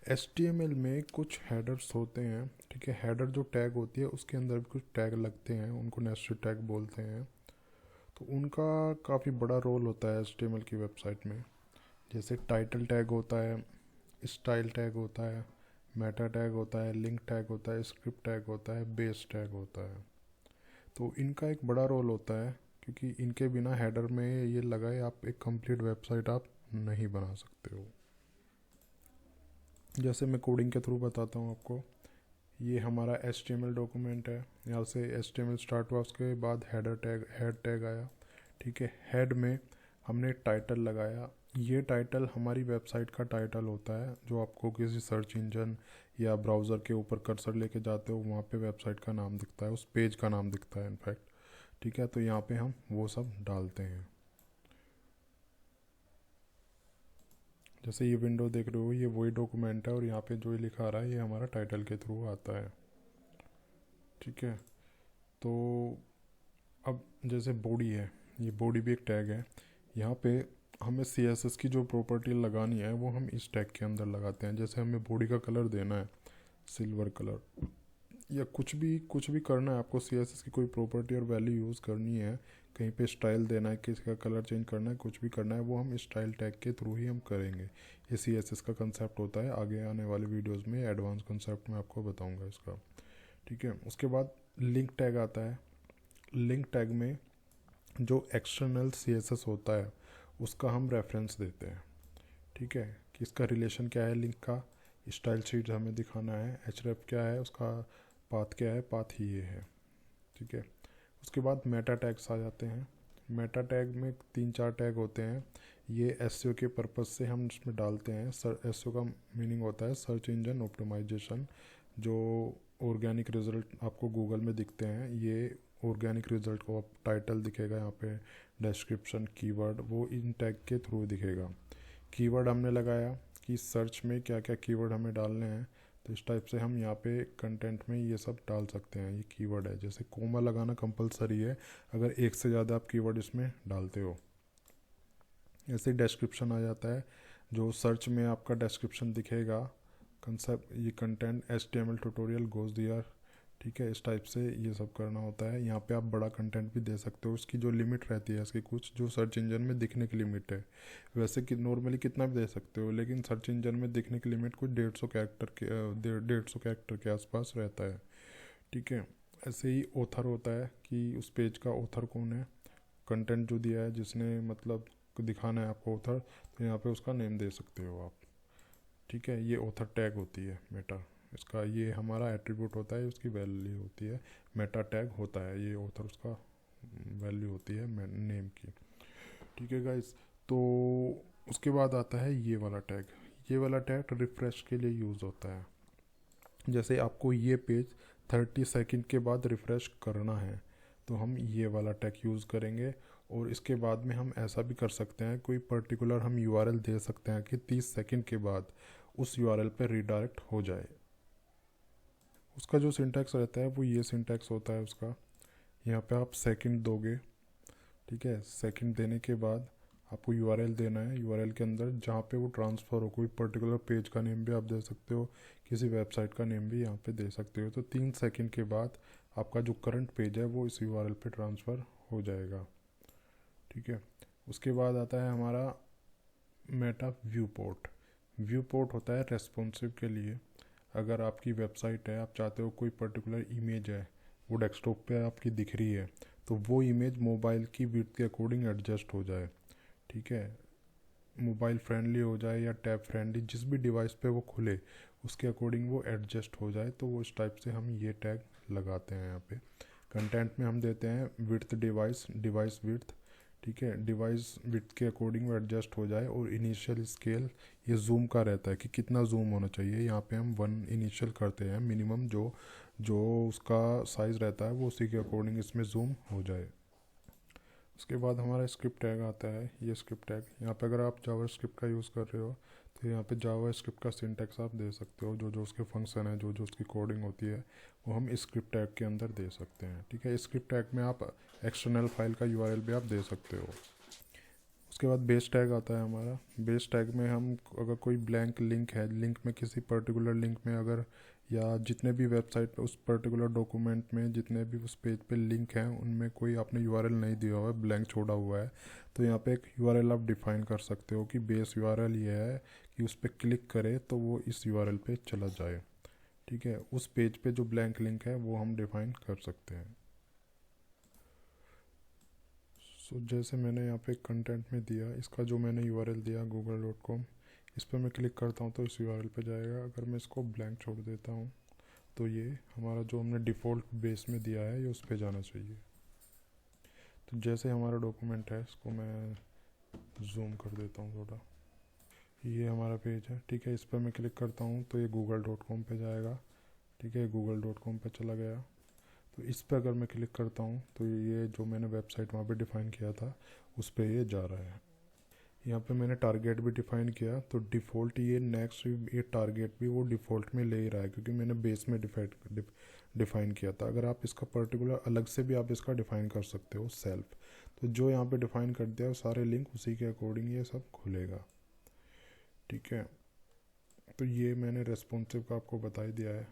HTML में कुछ headers होते हैं, ठीक है। हेडर जो टैग होती है उसके अंदर भी कुछ टैग लगते हैं, उनको नेस्टेड टैग बोलते हैं। तो उनका काफ़ी बड़ा रोल होता है HTML की वेबसाइट में। जैसे टाइटल टैग होता है, स्टाइल टैग होता है, मेटा टैग होता है, लिंक टैग होता है, स्क्रिप्ट टैग होता है, बेस टैग होता है। तो इनका एक बड़ा रोल होता है, क्योंकि इनके बिना हेडर में ये लगाए आप एक कंप्लीट वेबसाइट आप नहीं बना सकते हो। जैसे मैं कोडिंग के थ्रू बताता हूँ आपको। ये हमारा HTML डॉक्यूमेंट है, यहाँ से HTML स्टार्ट हुआ, उसके बाद हेड टैग आया, ठीक है। हेड में हमने टाइटल लगाया। ये टाइटल हमारी वेबसाइट का टाइटल होता है, जो आपको किसी सर्च इंजन या ब्राउज़र के ऊपर कर्सर लेके जाते हो वहाँ पे वेबसाइट का नाम दिखता है, उस पेज का नाम दिखता है इनफैक्ट, ठीक है। तो यहाँ पे हम वो सब डालते हैं। जैसे ये विंडो देख रहे हो, ये वही डॉक्यूमेंट है और यहाँ पे जो लिखा आ रहा है ये हमारा टाइटल के थ्रू आता है, ठीक है। तो अब जैसे बॉडी है, ये बॉडी भी एक टैग है। यहाँ पे हमें CSS की जो प्रॉपर्टी लगानी है वो हम इस टैग के अंदर लगाते हैं। जैसे हमें बॉडी का कलर देना है सिल्वर कलर, या कुछ भी करना है आपको, CSS की कोई प्रॉपर्टी और वैल्यू यूज़ करनी है, कहीं पे स्टाइल देना है, किसी का कलर चेंज करना है, कुछ भी करना है, वो हम स्टाइल टैग के थ्रू ही हम करेंगे। ये CSS का कंसेप्ट होता है, आगे आने वाले वीडियोस में एडवांस कंसेप्ट में आपको बताऊंगा इसका, ठीक है। उसके बाद लिंक टैग आता है। लिंक टैग में जो एक्सटर्नल CSS होता है उसका हम रेफरेंस देते हैं, ठीक है, कि इसका रिलेशन क्या है लिंक का। स्टाइल शीट हमें दिखाना है, href क्या है, उसका पाथ क्या है, पाथ ही ये है, ठीक है। उसके बाद मेटा टैग्स आ जाते हैं। मेटा टैग में 3-4 टैग होते हैं। ये SEO के पर्पज़ से हम इसमें डालते हैं। SEO का मीनिंग होता है सर्च इंजन ऑप्टिमाइजेशन। जो ऑर्गेनिक रिजल्ट आपको गूगल में दिखते हैं, ये ऑर्गेनिक रिजल्ट को आप टाइटल दिखेगा यहाँ पे, डिस्क्रिप्शन, कीवर्ड, वो इन टैग के थ्रू दिखेगा। कीवर्ड हमने लगाया कि सर्च में क्या क्या कीवर्ड हमें डालने हैं, तो इस टाइप से हम यहाँ पे कंटेंट में ये सब डाल सकते हैं। ये कीवर्ड है, जैसे कोमा लगाना कंपलसरी है अगर एक से ज़्यादा आप कीवर्ड इसमें डालते हो। ऐसे डिस्क्रिप्शन आ जाता है, जो सर्च में आपका डिस्क्रिप्शन दिखेगा, कंसेप्ट, ये कंटेंट HTML ट्यूटोरियल गोज दियर, ठीक है। इस टाइप से ये सब करना होता है। यहाँ पे आप बड़ा कंटेंट भी दे सकते हो, उसकी जो लिमिट रहती है इसकी कुछ, जो सर्च इंजन में दिखने की लिमिट है। वैसे कि नॉर्मली कितना भी दे सकते हो, लेकिन सर्च इंजन में दिखने की लिमिट कुछ 150 कैरेक्टर के 150 कैरेक्टर के आसपास रहता है, ठीक है। ऐसे ही ऑथर होता है कि उस पेज का ऑथर कौन है, कंटेंट जो दिया है जिसने मतलब दिखाना है आपको ऑथर, तो यहाँ पे उसका नेम दे सकते हो आप, ठीक है। ये ऑथर टैग होती है मेटा, इसका ये हमारा एट्रीब्यूट होता है, उसकी वैल्यू होती है। मेटा टैग होता है ये ऑथर, उसका वैल्यू होती है नेम की, ठीक है गाइस। तो उसके बाद आता है ये वाला टैग। ये वाला टैग रिफ्रेश के लिए यूज़ होता है। जैसे आपको ये पेज 30 सेकंड के बाद रिफ़्रेश करना है, तो हम ये वाला टैग यूज़ करेंगे। और इसके बाद में हम ऐसा भी कर सकते हैं, कोई पर्टिकुलर हम URL दे सकते हैं कि 30 सेकंड के बाद उस URL पे रीडायरेक्ट हो जाए। उसका जो सिंटैक्स रहता है वो ये सिंटैक्स होता है उसका। यहाँ पे आप सेकंड दोगे, ठीक है। सेकंड देने के बाद आपको URL देना है। URL के अंदर जहाँ पे वो ट्रांसफ़र हो, कोई पर्टिकुलर पेज का नेम भी आप दे सकते हो, किसी वेबसाइट का नेम भी यहाँ पे दे सकते हो। तो 3 सेकंड के बाद आपका जो करंट पेज है वो इस URL पे ट्रांसफ़र हो जाएगा, ठीक है। उसके बाद आता है हमारा Meta view port. View port होता है रेस्पॉन्सिव के लिए। अगर आपकी वेबसाइट है, आप चाहते हो कोई पर्टिकुलर इमेज है वो डेस्कटॉप पे आपकी दिख रही है, तो वो इमेज मोबाइल की विड्थ के अकॉर्डिंग एडजस्ट हो जाए, ठीक है। मोबाइल फ्रेंडली हो जाए या टैब फ्रेंडली, जिस भी डिवाइस पे वो खुले उसके अकॉर्डिंग वो एडजस्ट हो जाए, तो वो इस टाइप से हम ये टैग लगाते हैं। यहाँ पे कंटेंट में हम देते हैं विड्थ डिवाइस विड्थ, ठीक है। डिवाइस विड्थ के अकॉर्डिंग वो एडजस्ट हो जाए। और इनिशियल स्केल ये जूम का रहता है कि कितना जूम होना चाहिए। यहाँ पे हम 1 इनिशियल करते हैं, मिनिमम जो जो उसका साइज़ रहता है वो उसी के अकॉर्डिंग इसमें जूम हो जाए। उसके बाद हमारा स्क्रिप्ट टैग आता है। ये स्क्रिप्ट टैग, यहाँ पे अगर आप जावा स्क्रिप्ट का यूज़ कर रहे हो तो यहाँ पे जावा स्क्रिप्ट का सिंटैक्स आप दे सकते हो, जो जो उसके फंक्शन है, जो जो उसकी कोडिंग होती है वो हम स्क्रिप्ट टैग के अंदर दे सकते हैं, ठीक है। स्क्रिप्ट टैग में आप एक्सटर्नल फाइल का URL भी आप दे सकते हो। उसके बाद बेस टैग आता है हमारा। बेस टैग में हम अगर कोई ब्लैंक लिंक है, लिंक में किसी पर्टिकुलर लिंक में अगर, या जितने भी वेबसाइट पे उस पर्टिकुलर डॉक्यूमेंट में जितने भी उस पेज पे लिंक हैं उनमें कोई आपने यूआरएल नहीं दिया हुआ है, ब्लैंक छोड़ा हुआ है, तो यहाँ पे एक यूआरएल आप डिफ़ाइन कर सकते हो कि बेस यूआरएल ये है कि उस पर क्लिक करे तो वो इस यूआरएल पे चला जाए। ठीक है, उस पेज पे जो ब्लैंक लिंक है वो हम डिफ़ाइन कर सकते हैं। सो जैसे मैंने यहाँ पे कंटेंट में दिया, इसका जो मैंने यूआरएल दिया google.com, इस पर मैं क्लिक करता हूँ तो इस यूआरएल पे जाएगा। अगर मैं इसको ब्लैंक छोड़ देता हूँ तो ये हमारा जो हमने डिफ़ॉल्ट बेस में दिया है ये उस पर जाना चाहिए। तो जैसे हमारा डॉक्यूमेंट है, इसको मैं जूम कर देता हूँ थोड़ा, ये हमारा पेज है। ठीक है, इस पर मैं क्लिक करता हूँ तो ये google.com पे जाएगा। ठीक है, google.com पे चला गया। तो इस पर अगर मैं क्लिक करता हूँ तो ये जो मैंने वेबसाइट वहाँ पे डिफ़ाइन किया था उस पर ये जा रहा है। यहाँ पे मैंने टारगेट भी डिफ़ाइन किया, तो डिफ़ॉल्ट ये नेक्स्ट, ये टारगेट भी वो डिफ़ॉल्ट में ले ही रहा है क्योंकि मैंने बेस में डिफ़ाइन किया था। अगर आप इसका पर्टिकुलर अलग से भी आप इसका डिफ़ाइन कर सकते हो सेल्फ, तो जो यहाँ पे डिफ़ाइन कर दिया वो सारे लिंक उसी के अकॉर्डिंग ये सब खुलेगा। ठीक है, तो ये मैंने रेस्पॉन्सिव का आपको बता ही दिया है।